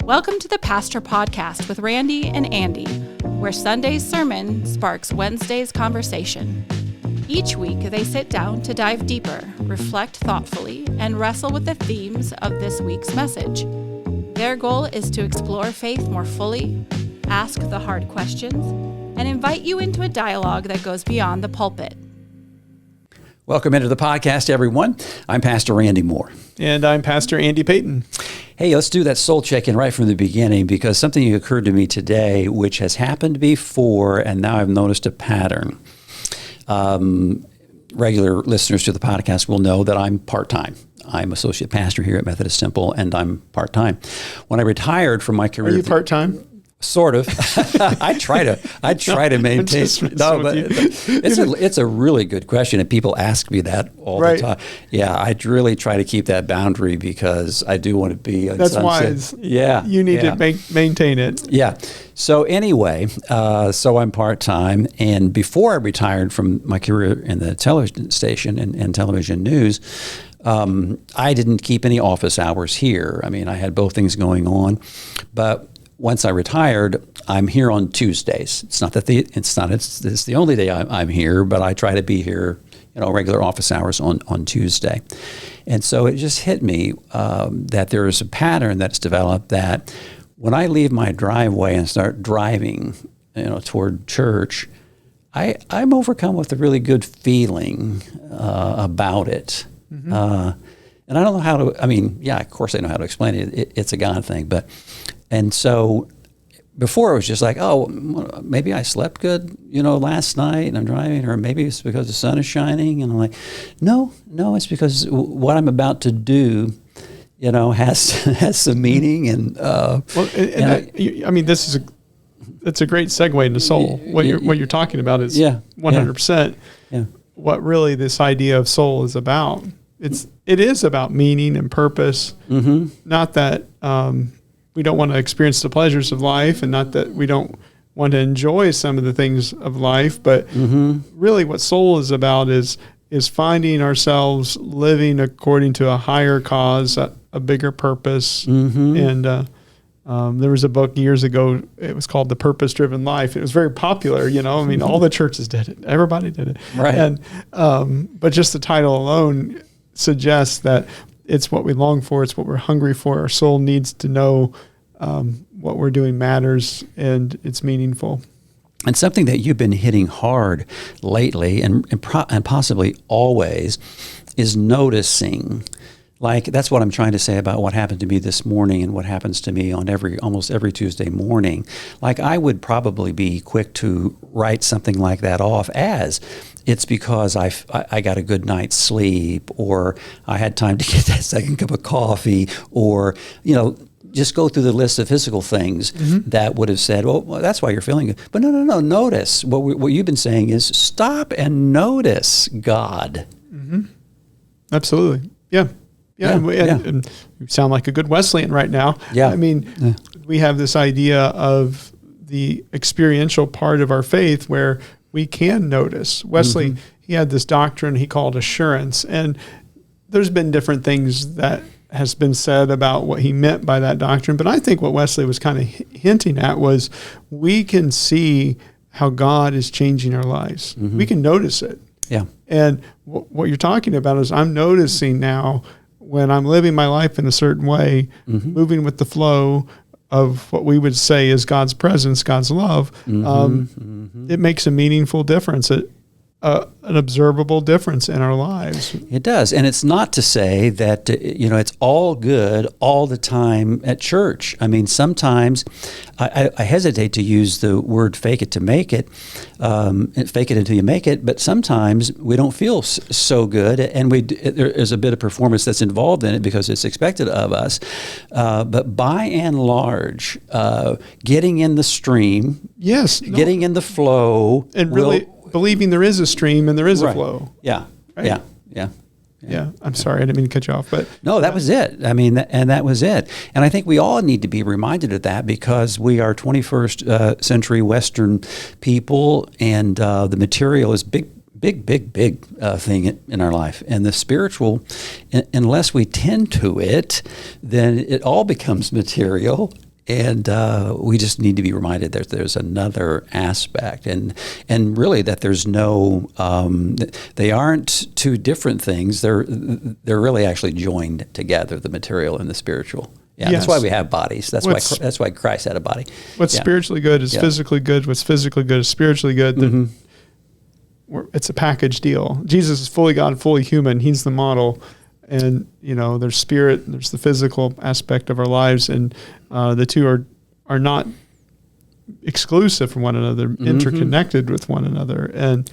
Welcome to the Pastor Podcast with Randy and Andy, where Sunday's sermon sparks Wednesday's conversation. Each week, they sit down to dive deeper, reflect thoughtfully, and wrestle with the themes of this week's message. Their goal is to explore faith more fully, ask the hard questions, and invite you into a dialogue that goes beyond the pulpit. Welcome into the podcast, everyone. I'm Pastor Randy Moore. And I'm Pastor Andy Payton. Hey, let's do that soul check-in right from the beginning, because something occurred to me today which has happened before, and now I've noticed a pattern. Regular listeners to the podcast will know that I'm part-time. I'm associate pastor here at Methodist Temple, and I'm part-time. When I retired from my career... Are you part-time? Sort of. I try to maintain. No, but it's a really good question, and people ask me that all the time. Yeah, I really try to keep that boundary because I do want to be. That's wise. Yeah, you need to maintain it. Yeah. So anyway, so I'm part time, and before I retired from my career in the television station and television news, I didn't keep any office hours here. I mean, I had both things going on, but once I retired, I'm here on Tuesdays. It's not that it's the only day I'm here, but I try to be here, regular office hours on Tuesday. And so it just hit me that there is a pattern that's developed that when I leave my driveway and start driving, toward church, I'm overcome with a really good feeling about it. Mm-hmm. And I don't know how to. I mean, yeah, of course I know how to explain it. It's a God thing, and so before it was just like, oh, maybe I slept good, last night and I'm driving, or maybe it's because the sun is shining. And I'm like, no, it's because what I'm about to do, has some meaning. And this is it's a great segue into soul. What you're talking about is 100% what really this idea of soul is about. It is about meaning and purpose. Mm-hmm. Not that we don't want to experience the pleasures of life, and not that we don't want to enjoy some of the things of life, but really what soul is about is finding ourselves living according to a higher cause, a bigger purpose. Mm-hmm. And there was a book years ago, it was called The Purpose-Driven Life. It was very popular, all the churches did it. Everybody did it. Right. And but just the title alone suggests that it's what we long for. It's what we're hungry for. Our soul needs to know what we're doing matters, and it's meaningful. And something that you've been hitting hard lately, and possibly always, is noticing. Like, that's what I'm trying to say about what happened to me this morning and what happens to me on almost every Tuesday morning. Like, I would probably be quick to write something like that off as it's because I got a good night's sleep, or I had time to get that second cup of coffee, or, just go through the list of physical things that would have said, well, that's why you're feeling good. But no. Notice what you've been saying is stop and notice God. Mm-hmm. Absolutely. Yeah. And you sound like a good Wesleyan right now. Yeah. I mean, we have this idea of the experiential part of our faith where we can notice. Wesley, he had this doctrine he called assurance, and there's been different things that has been said about what he meant by that doctrine. But I think what Wesley was kind of hinting at was we can see how God is changing our lives. Mm-hmm. We can notice it. Yeah. And what you're talking about is I'm noticing now when I'm living my life in a certain way, moving with the flow of what we would say is God's presence, God's love, it makes a meaningful difference, an observable difference in our lives. It does. And it's not to say that, it's all good all the time at church. I mean, sometimes I hesitate to use the word fake it to make it, fake it until you make it, but sometimes we don't feel so good, and there is a bit of performance that's involved in it because it's expected of us. But by and large, getting in the stream, getting in the flow, and really believing there is a stream and there is a flow. Yeah. Right? Yeah. I'm sorry, I didn't mean to cut you off, but no, that was it. I mean, and that was it. And I think we all need to be reminded of that because we are 21st century Western people, and the material is big thing in our life. And the spiritual, unless we tend to it, then it all becomes material. And we just need to be reminded that there's another aspect, and really that there's no, they aren't two different things. They're really actually joined together, the material and the spiritual. Yeah, Yes. that's why we have bodies. That's why Christ had a body. What's spiritually good is physically good. What's physically good is spiritually good. It's a package deal. Jesus is fully God, fully human. He's the model. And, there's spirit, there's the physical aspect of our lives, and the two are not exclusive from one another, interconnected with one another. And,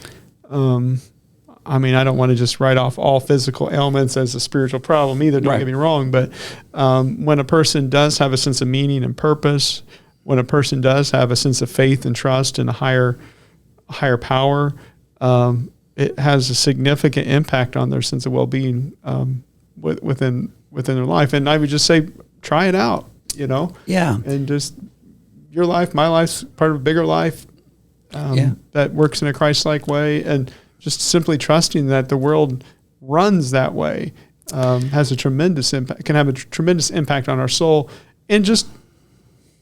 I don't want to just write off all physical ailments as a spiritual problem either, don't get me wrong, but when a person does have a sense of meaning and purpose, when a person does have a sense of faith and trust in a higher power, it has a significant impact on their sense of well-being within their life. And I would just say, try it out, Yeah. and just your life, my life's part of a bigger life that works in a Christ-like way, and just simply trusting that the world runs that way has a tremendous impact, can have a tremendous impact on our soul and just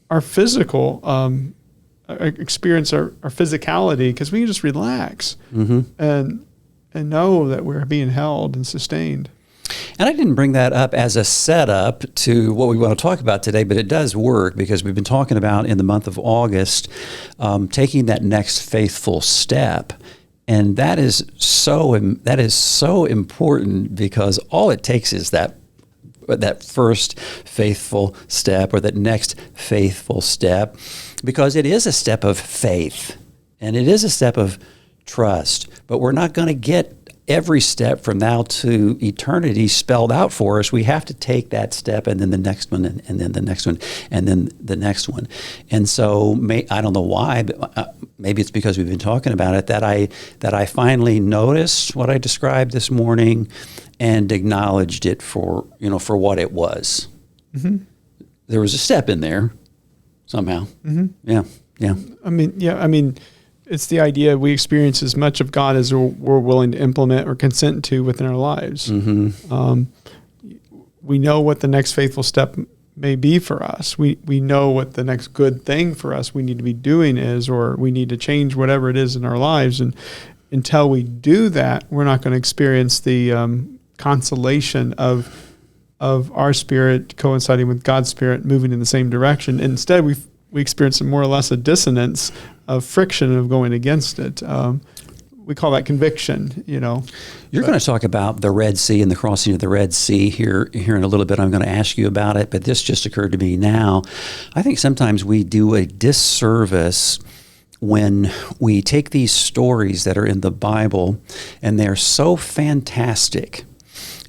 our physical experience, our physicality, because we can just relax and know that we're being held and sustained. And I didn't bring that up as a setup to what we want to talk about today, but it does work because we've been talking about in the month of August taking that next faithful step. And that is so important because all it takes is that first faithful step, or that next faithful step, because it is a step of faith and it is a step of trust. But we're not going to get every step from now to eternity spelled out for us. We have to take that step, and then the next one, and then the next one, and then the next one. And so I don't know why, but maybe it's because we've been talking about it, that I finally noticed what I described this morning and acknowledged it for what it was. There was a step in there somehow. Yeah. It's the idea we experience as much of God as we're willing to implement or consent to within our lives. We know what the next faithful step may be for us. We know what the next good thing for us we need to be doing is, or we need to change whatever it is in our lives. And until we do that, we're not going to experience the consolation of our spirit coinciding with God's spirit moving in the same direction. Instead, we experience more or less a dissonance of friction of going against it. We call that conviction, You're going to talk about the Red Sea and the crossing of the Red Sea here in a little bit. I'm going to ask you about it, but this just occurred to me now. I think sometimes we do a disservice when we take these stories that are in the Bible and they're so fantastic.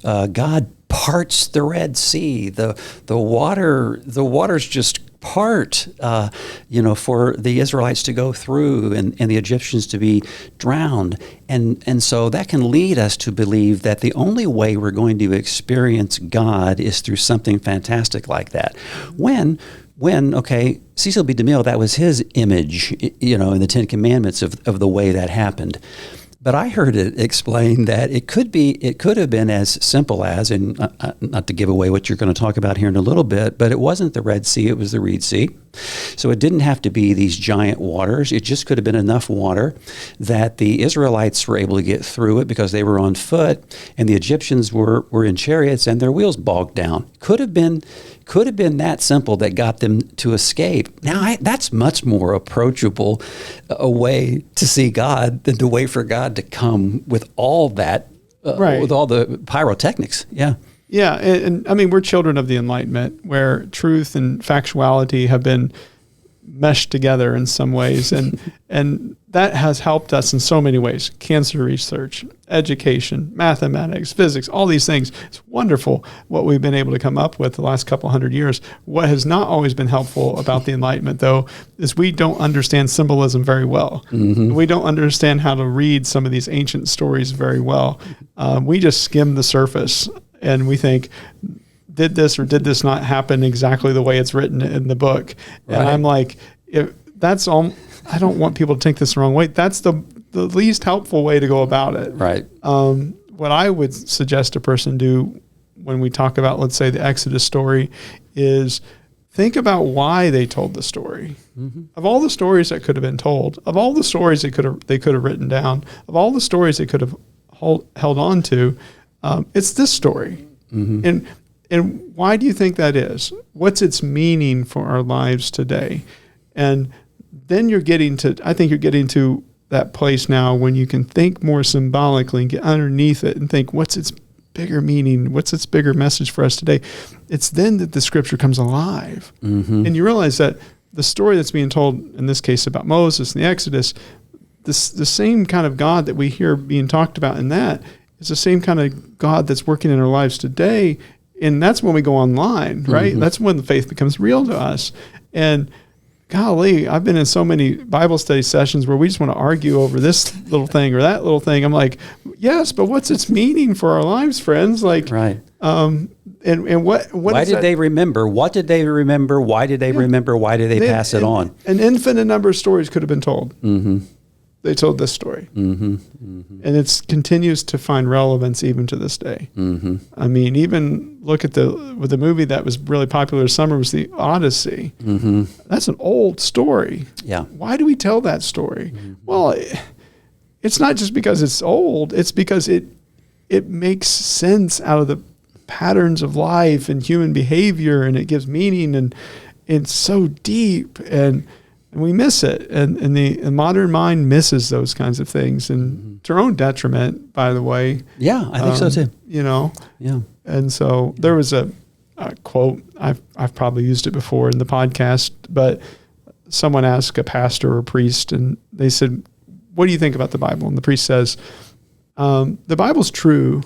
God parts the Red Sea. The waters just part, for the Israelites to go through and the Egyptians to be drowned. And so that can lead us to believe that the only way we're going to experience God is through something fantastic like that. When Cecil B. DeMille, that was his image, in the Ten Commandments of the way that happened. But I heard it explained that it could have been as simple as, and not to give away what you're going to talk about here in a little bit, but it wasn't the Red Sea, it was the Reed Sea. So it didn't have to be these giant waters. It just could have been enough water that the Israelites were able to get through it because they were on foot, and the Egyptians were in chariots and their wheels bogged down. Could have been that simple that got them to escape. Now, that's much more approachable a way to see God than to wait for God to come with all that, with all the pyrotechnics. Yeah. Yeah. And I mean, we're children of the Enlightenment, where truth and factuality have been meshed together in some ways. And that has helped us in so many ways. Cancer research, education, mathematics, physics, all these things. It's wonderful what we've been able to come up with the last couple hundred years. What has not always been helpful about the Enlightenment, though, is we don't understand symbolism very well. We don't understand how to read some of these ancient stories very well. We just skim the surface and we think, did this or did this not happen exactly the way it's written in the book? Right. And I'm like, that's all. I don't want people to take this the wrong way. That's the least helpful way to go about it. Right. What I would suggest a person do when we talk about, let's say, the Exodus story is think about why they told the story. Mm-hmm. Of all the stories that could have been told, of all the stories they could have written down, of all the stories they could have held on to, it's this story. Mm-hmm. And why do you think that is? What's its meaning for our lives today? And then I think you're getting to that place now when you can think more symbolically and get underneath it and think, what's its bigger meaning? What's its bigger message for us today? It's then that the scripture comes alive. Mm-hmm. And you realize that the story that's being told, in this case about Moses and the Exodus, the same kind of God that we hear being talked about in that is the same kind of God that's working in our lives today. And that's when we go online, right? Mm-hmm. That's when the faith becomes real to us. And golly, I've been in so many Bible study sessions where we just want to argue over this little thing or that little thing. I'm like, yes, but what's its meaning for our lives, friends? Like, Right. And what Why did they remember? What did they remember? Why did they remember? Why did they pass it on? An infinite number of stories could have been told. Mm-hmm. They told this story. Mm-hmm. Mm-hmm. And it continues to find relevance even to this day. Mm-hmm. I mean, even look at the movie that was really popular this summer was the Odyssey. Mm-hmm. That's an old story. Yeah. Why do we tell that story? Mm-hmm. Well, it's not just because it's old. It's because it makes sense out of the patterns of life and human behavior, and it gives meaning, and it's so deep, and we miss it. And the modern mind misses those kinds of things, and to their own detriment, by the way. Yeah, I think so too. You know? Yeah. And so there was a quote, I've probably used it before in the podcast, but someone asked a pastor or priest, and they said, what do you think about the Bible? And the priest says, the Bible's true,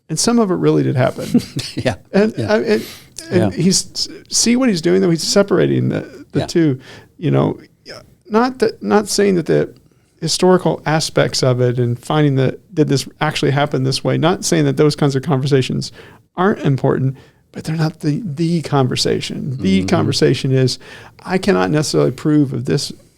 and some of it really did happen. Yeah. And he's see what he's doing though. He's separating the two. You know, not saying that the historical aspects of it and finding that did this actually happen this way. Not saying that those kinds of conversations aren't important, but they're not the conversation. The conversation is, I cannot necessarily prove if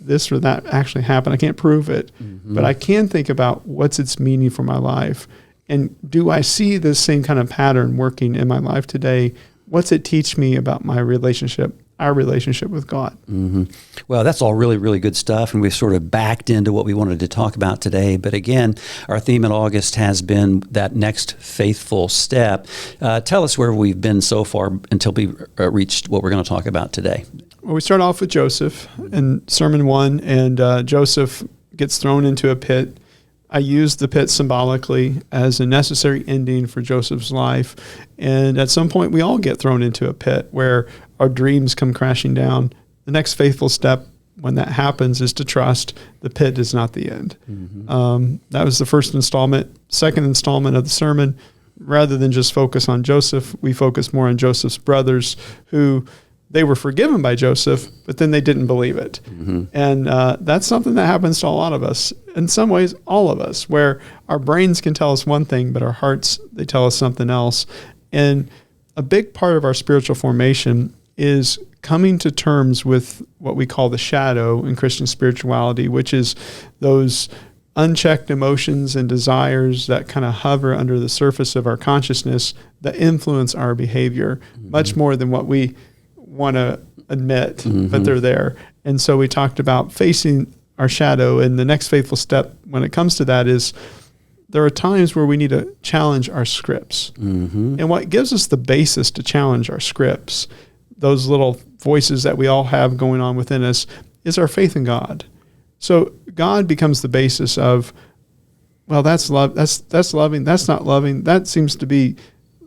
this or that actually happened. I can't prove it, but I can think about what's its meaning for my life. And do I see this same kind of pattern working in my life today? What's it teach me about my relationship, our relationship with God? Mm-hmm. Well, that's all really, really good stuff, and we've sort of backed into what we wanted to talk about today. But again, our theme in August has been that next faithful step. Tell us where we've been so far until we reached what we're going to talk about today. Well, we start off with Joseph in Sermon 1, and Joseph gets thrown into a pit. I use the pit symbolically as a necessary ending for Joseph's life. And at some point, we all get thrown into a pit where our dreams come crashing down. The next faithful step when that happens is to trust the pit is not the end. Mm-hmm. That was the first installment. Second installment of the sermon, rather than just focus on Joseph, we focus more on Joseph's brothers who they were forgiven by Joseph, but then they didn't believe it. Mm-hmm. And that's something that happens to a lot of us. In some ways, all of us, where our brains can tell us one thing, but our hearts, they tell us something else. And a big part of our spiritual formation is coming to terms with what we call the shadow in Christian spirituality, which is those unchecked emotions and desires that kind of hover under the surface of our consciousness that influence our behavior much more than what we want to admit, but they're there. And so we talked about facing our shadow, and the next faithful step when it comes to that is there are times where we need to challenge our scripts. And what gives us the basis to challenge our scripts, those little voices that we all have going on within us, is our faith in God. So God becomes the basis of, well, that's love, that's loving, that's not loving, that seems to be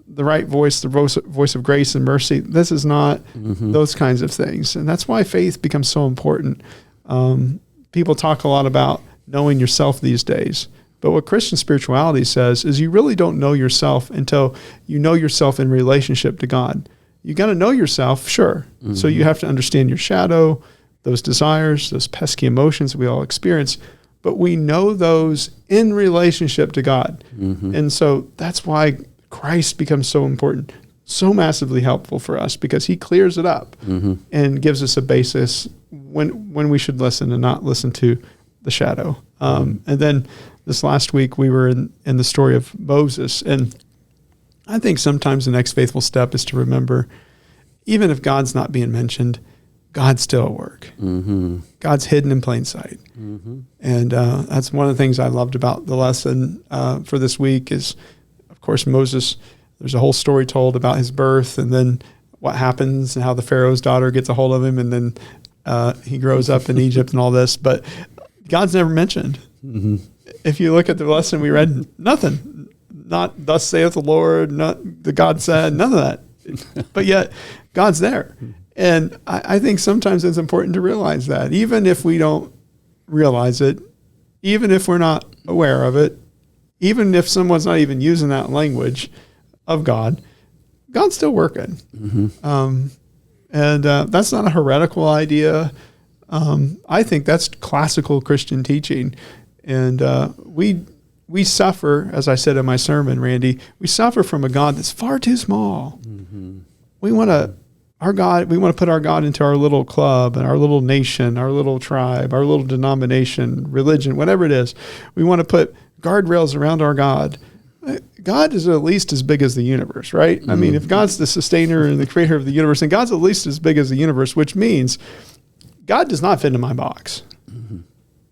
the right voice, the voice of grace and mercy. This is not those kinds of things. And that's why faith becomes so important. People talk a lot about knowing yourself these days. But what Christian spirituality says is you really don't know yourself until you know yourself in relationship to God. You got to know yourself, sure. So you have to understand your shadow, those desires, those pesky emotions that we all experience. But we know those in relationship to God. And so that's why Christ becomes so important, so massively helpful for us, because he clears it up and gives us a basis when we should listen and not listen to the shadow. And then this last week we were in the story of Moses. And I think sometimes the next faithful step is to remember even if God's not being mentioned, God's still at work. Mm-hmm. God's hidden in plain sight. Mm-hmm. And that's one of the things I loved about the lesson for this week is, of course, Moses, there's a whole story told about his birth and then what happens and how the Pharaoh's daughter gets a hold of him and then he grows up in Egypt and all this. But God's never mentioned. Mm-hmm. If you look at the lesson we read, nothing. Not thus saith the Lord, not the God said, none of that. But yet God's there. And I think sometimes it's important to realize that, even if we don't realize it, even if we're not aware of it, even if someone's not even using that language of God, God's still working. Mm-hmm. And that's not a heretical idea. I think that's classical Christian teaching. And we suffer, as I said in my sermon, Randy, we suffer from a God that's far too small. Mm-hmm. We want to put our God into our little club and our little nation, our little tribe, our little denomination, religion, whatever it is. We want to put guardrails around our God. God is at least as big as the universe, right? Mm-hmm. I mean, if God's the sustainer and the creator of the universe, then God's at least as big as the universe, which means God does not fit in my box. Mm-hmm.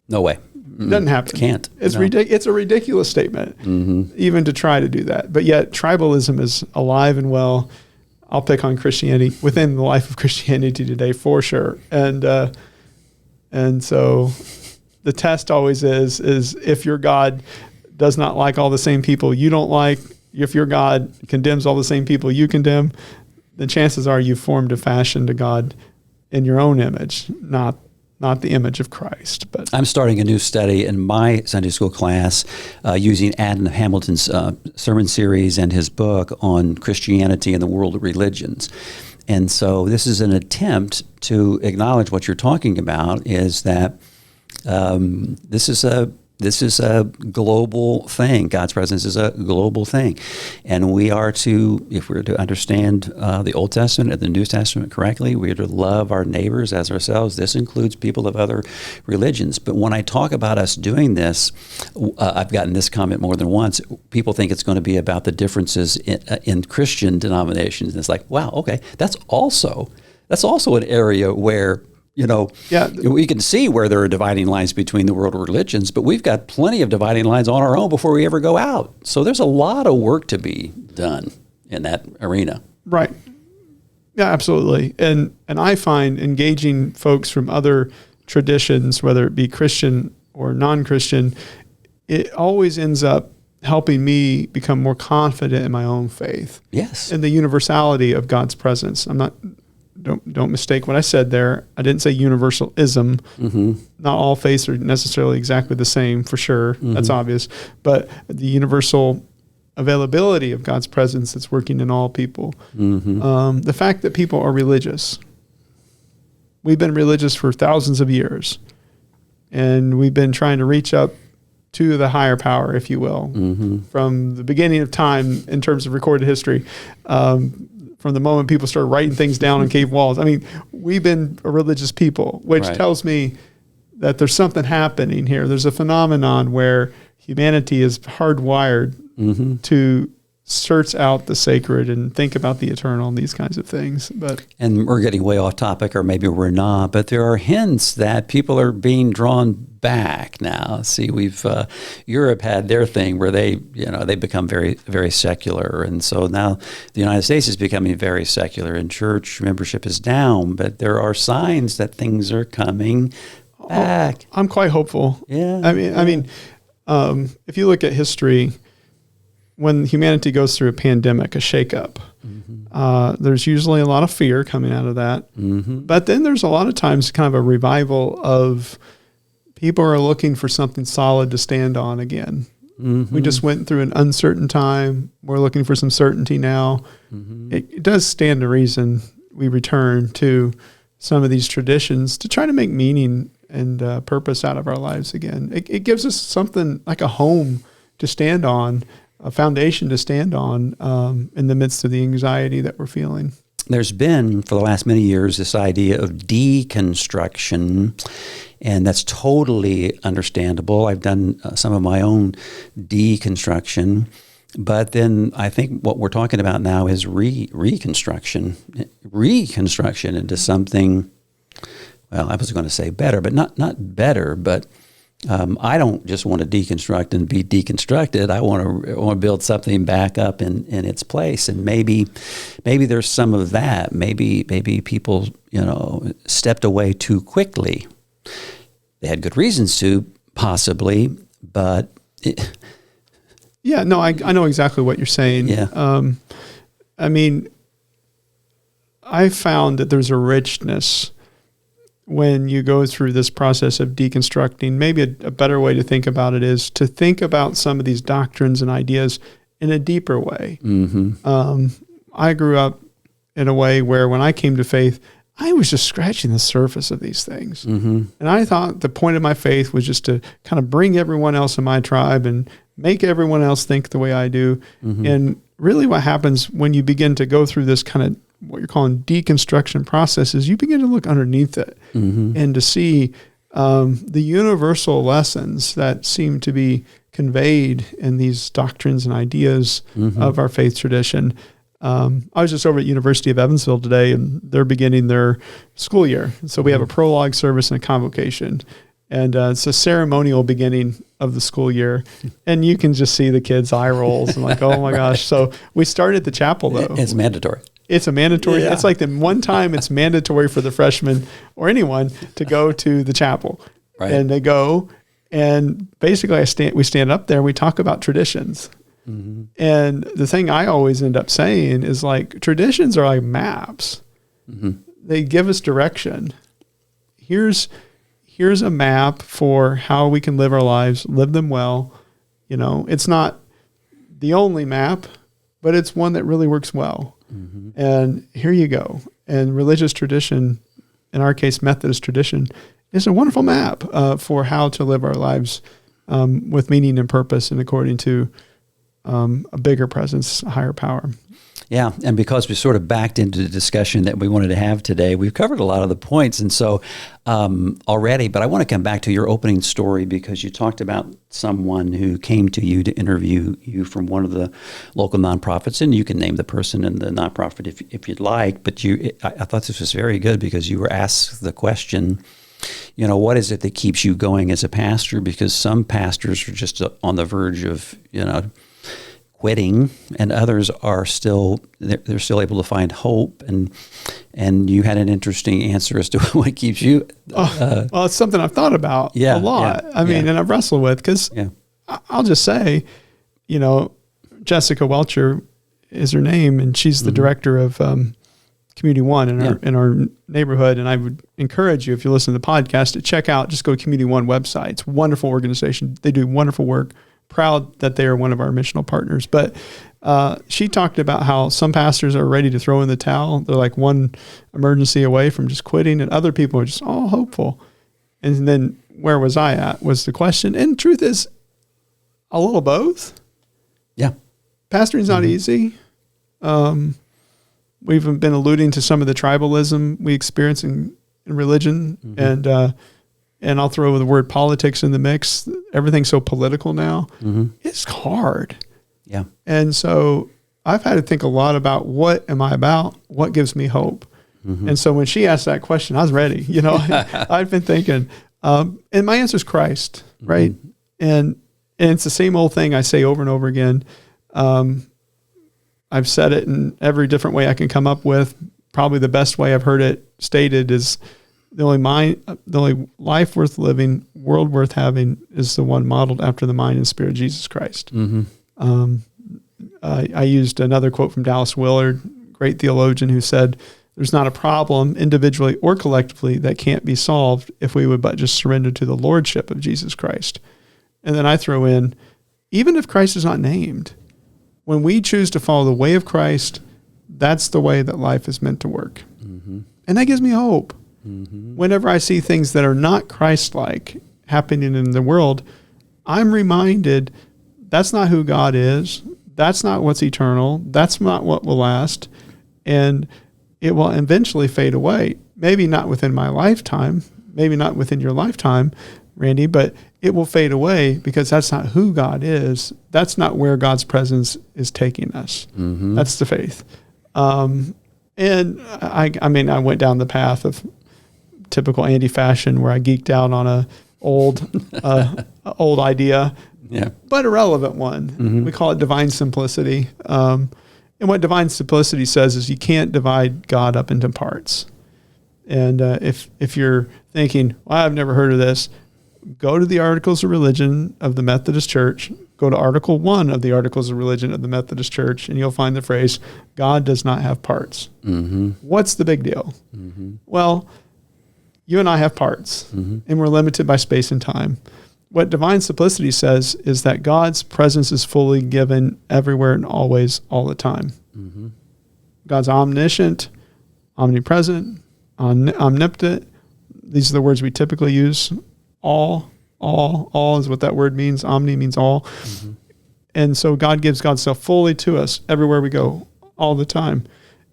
No way. Doesn't happen. Can't. It's It's a ridiculous statement, even to try to do that. But yet tribalism is alive and well. I'll pick on Christianity within the life of Christianity today for sure. And so the test always is if your God does not like all the same people you don't like, if your God condemns all the same people you condemn, then chances are you've formed a fashion to God in your own image, not the image of Christ. But I'm starting a new study in my Sunday school class using Adam Hamilton's sermon series and his book on Christianity and the world of religions. And so this is an attempt to acknowledge what you're talking about, is that this is a global thing. God's presence is a global thing. And we are to, if we're to understand the Old Testament and the New Testament correctly, we are to love our neighbors as ourselves. This includes people of other religions. But when I talk about us doing this, I've gotten this comment more than once. People think it's going to be about the differences in Christian denominations. And it's like, wow, okay, that's also an area where we can see where there are dividing lines between the world of religions, but we've got plenty of dividing lines on our own before we ever go out. So there's a lot of work to be done in that arena. Right. Yeah, absolutely. And I find engaging folks from other traditions, whether it be Christian or non-Christian, it always ends up helping me become more confident in my own faith. Yes. And the universality of God's presence. Don't mistake what I said there. I didn't say universalism. Mm-hmm. Not all faiths are necessarily exactly the same, for sure. Mm-hmm. That's obvious. But the universal availability of God's presence that's working in all people. Mm-hmm. The fact that people are religious. We've been religious for thousands of years. And we've been trying to reach up to the higher power, if you will, from the beginning of time in terms of recorded history. From the moment people started writing things down on cave walls. I mean, we've been a religious people, which tells me that there's something happening here. There's a phenomenon where humanity is hardwired to search out the sacred and think about the eternal and these kinds of things. And we're getting way off topic, or maybe we're not, but there are hints that people are being drawn back now. See, Europe had their thing where they become very, very secular. And so now the United States is becoming very secular and church membership is down, but there are signs that things are coming back. I'm quite hopeful. Yeah. I mean, if you look at history, when humanity goes through a pandemic, a shakeup, there's usually a lot of fear coming out of that. Mm-hmm. But then there's a lot of times kind of a revival of people are looking for something solid to stand on again. Mm-hmm. We just went through an uncertain time. We're looking for some certainty now. Mm-hmm. It does stand to reason we return to some of these traditions to try to make meaning and purpose out of our lives again. It gives us something like a home to stand on, a foundation to stand on in the midst of the anxiety that we're feeling. There's been, for the last many years, this idea of deconstruction, and that's totally understandable. I've done some of my own deconstruction, but then I think what we're talking about now is reconstruction, reconstruction into something, well, I was going to say better, but not better, but I don't just want to deconstruct and be deconstructed. I want to build something back up in its place. And maybe there's some of that. Maybe people, stepped away too quickly. They had good reasons to, possibly, but yeah, no, I know exactly what you're saying. Yeah. I mean, I found that there's a richness when you go through this process of deconstructing. Maybe a better way to think about it is to think about some of these doctrines and ideas in a deeper way. Mm-hmm. I grew up in a way where when I came to faith, I was just scratching the surface of these things. Mm-hmm. And I thought the point of my faith was just to kind of bring everyone else in my tribe and make everyone else think the way I do. Mm-hmm. And really what happens when you begin to go through this kind of what you're calling deconstruction process is you begin to look underneath it Mm-hmm. and to see the universal lessons that seem to be conveyed in these doctrines and ideas Mm-hmm. of our faith tradition. I was just over at University of Evansville today, and they're beginning their school year. So we have a prologue service and a convocation, and it's a ceremonial beginning of the school year. And you can just see the kids' eye rolls and like, oh my gosh. So we started at the chapel though. It's mandatory. It's a mandatory. Yeah. It's like the one time it's mandatory for the freshmen or anyone to go to the chapel, Right. and they go, and basically we stand up there and we talk about traditions. Mm-hmm. And the thing I always end up saying is like traditions are like maps. Mm-hmm. They give us direction. Here's a map for how we can live our lives, live them well. It's not the only map, but it's one that really works well. Mm-hmm. And here you go. And religious tradition, in our case, Methodist tradition, is a wonderful map for how to live our lives with meaning and purpose and according to a bigger presence, a higher power. Yeah, and because we sort of backed into the discussion that we wanted to have today, we've covered a lot of the points, and so already. But I want to come back to your opening story because you talked about someone who came to you to interview you from one of the local nonprofits, and you can name the person in the nonprofit if you'd like. But I thought this was very good because you were asked the question, what is it that keeps you going as a pastor? Because some pastors are just on the verge of quitting, and others are still they're still able to find hope, and you had an interesting answer as to what keeps you. Well, it's something I've thought about a lot. I mean, and I've wrestled with because I'll just say, Jessica Welcher is her name, and she's the director of Community One in our neighborhood. And I would encourage you, if you listen to the podcast, to check out. Just go to Community One website. It's a wonderful organization. They do wonderful work. Proud that they are one of our missional partners. But she talked about how some pastors are ready to throw in the towel. They're like one emergency away from just quitting, and other people are just all hopeful. And then where was I at was the question. And truth is, a little both. Yeah. Pastoring's not easy. We've been alluding to some of the tribalism we experience in religion, and I'll throw the word politics in the mix. Everything's so political now. Mm-hmm. It's hard. Yeah. And so I've had to think a lot about what am I about? What gives me hope? Mm-hmm. And so when she asked that question, I was ready. I've been thinking, and my answer is Christ, right? Mm-hmm. And it's the same old thing I say over and over again. I've said it in every different way I can come up with. Probably the best way I've heard it stated is the only life worth living, world worth having is the one modeled after the mind and spirit of Jesus Christ. Mm-hmm. I used another quote from Dallas Willard, great theologian, who said, "There's not a problem individually or collectively that can't be solved if we would but just surrender to the lordship of Jesus Christ." And then I throw in, even if Christ is not named, when we choose to follow the way of Christ, that's the way that life is meant to work. Mm-hmm. And that gives me hope. Mm-hmm. Whenever I see things that are not Christ-like happening in the world, I'm reminded that's not who God is. That's not what's eternal. That's not what will last. And it will eventually fade away. Maybe not within my lifetime, maybe not within your lifetime, Randy, but it will fade away because that's not who God is. That's not where God's presence is taking us. Mm-hmm. That's the faith. And I mean, I went down the path of typical Andy fashion where I geeked out on a old idea, but a relevant one. We call it divine simplicity. And what divine simplicity says is you can't divide God up into parts. And if you're thinking, well, I've never heard of this, go to the Articles of Religion of the Methodist Church. Go to Article 1 of the Articles of Religion of the Methodist Church, and you'll find the phrase, God does not have parts. What's the big deal? Well, you and I have parts, and we're limited by space and time. What divine simplicity says is that God's presence is fully given everywhere and always, all the time. God's omniscient, omnipresent, omnipotent. These are the words we typically use. All is what that word means. Omni means all. And so God gives God's self fully to us everywhere we go, all the time.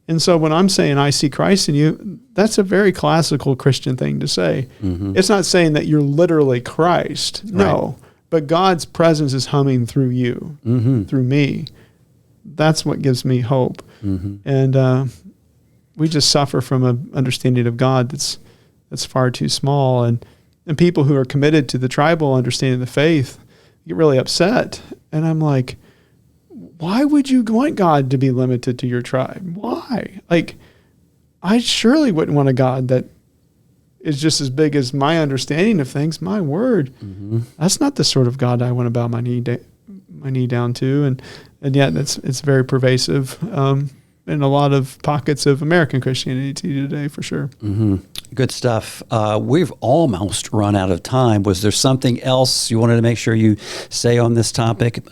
And so when I'm saying I see Christ in you, that's a very classical Christian thing to say. It's not saying that you're literally Christ. No. But God's presence is humming through you, through me. That's what gives me hope. And we just suffer from an understanding of God that's far too small. And people who are committed to the tribal understanding of the faith get really upset. And I'm like, why would you want God to be limited to your tribe? Why? Like, I surely wouldn't want a God that is just as big as my understanding of things. My word, that's not the sort of God I want to bow my knee down to. And yet it's very pervasive in a lot of pockets of American Christianity today, for sure. Good stuff. We've almost run out of time. Was there something else you wanted to make sure you say on this topic?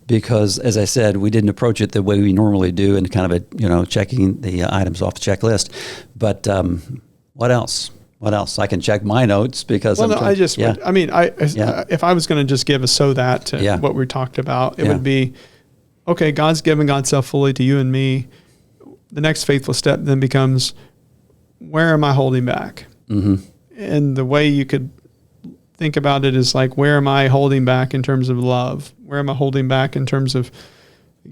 Because, as I said, we didn't approach it the way we normally do, and kind of checking the items off the checklist. But what else? What else? I can check my notes because if I was going to just give to what we talked about, it would be, okay, God's given God's self fully to you and me. The next faithful step then becomes, where am I holding back? And the way you could think about it is like, where am I holding back in terms of love? Where am I holding back in terms of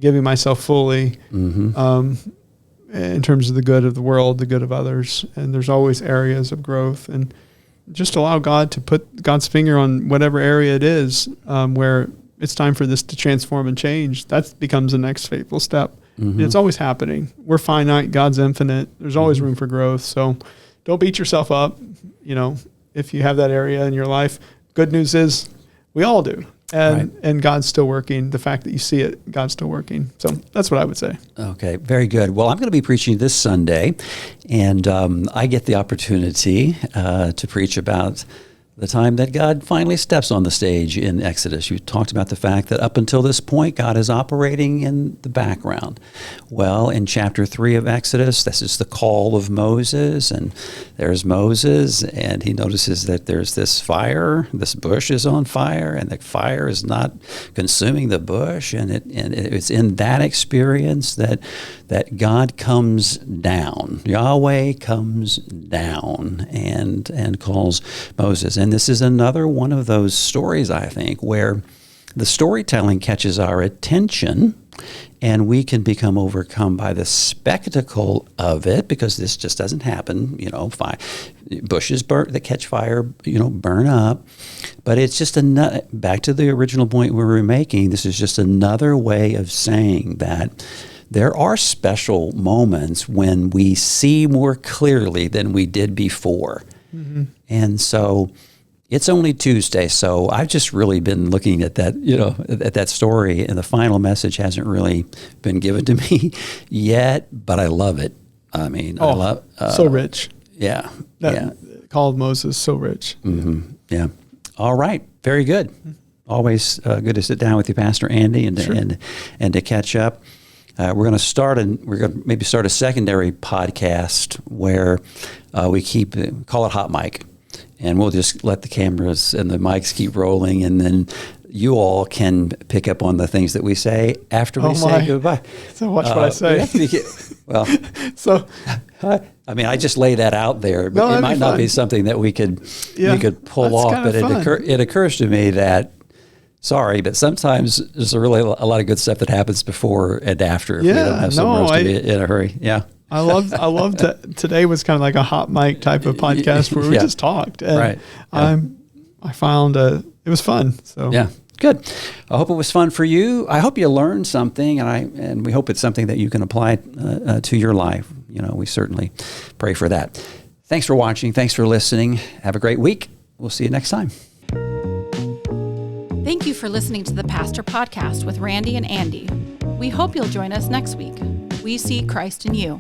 giving myself fully, in terms of the good of the world, the good of others? And there's always areas of growth, and just allow God to put God's finger on whatever area it is where it's time for this to transform and change. That becomes the next faithful step. And it's always happening. We're finite. God's infinite. There's always room for growth. So don't beat yourself up. If you have that area in your life, good news is we all do. And God's still working. The fact that you see it, God's still working. So that's what I would say. Okay, very good. Well, I'm going to be preaching this Sunday, and I get the opportunity to preach about the time that God finally steps on the stage in Exodus. You talked about the fact that up until this point, God is operating in the background. Well, in chapter 3 of Exodus, this is the call of Moses, and there's Moses, and he notices that there's this fire, this bush is on fire, and the fire is not consuming the bush, and it's in that experience that God comes down. Yahweh comes down and calls Moses. And this is another one of those stories, I think, where the storytelling catches our attention and we can become overcome by the spectacle of it, because this just doesn't happen. Bushes that catch fire, burn up. But it's just back to the original point we were making, this is just another way of saying that there are special moments when we see more clearly than we did before. And so it's only Tuesday, so I've just really been looking at that, at that story, and the final message hasn't really been given to me yet, but I love it. I mean, I love so rich. Yeah. That call of Moses, so rich. Yeah. All right. Very good. Always good to sit down with you, Pastor Andy, and to catch up. We're going to maybe start a secondary podcast where we call it Hot Mic, and we'll just let the cameras and the mics keep rolling, and then you all can pick up on the things that we say after we say goodbye. So watch what I say. Well, so I mean, I just lay that out there, but it might not be something that we could pull off. But it occurs to me that. Sorry, but sometimes there's a lot of good stuff that happens before and after if we don't have somewhere else to be in a hurry. Yeah. I love that today was kind of like a hot mic type of podcast where we Yeah. just talked. And Right. Yeah. I found it was fun. So Yeah. Good. I hope it was fun for you. I hope you learned something, and we hope it's something that you can apply to your life. We certainly pray for that. Thanks for watching. Thanks for listening. Have a great week. We'll see you next time. Thank you for listening to the Pastor Podcast with Randy and Andy. We hope you'll join us next week. We see Christ in you.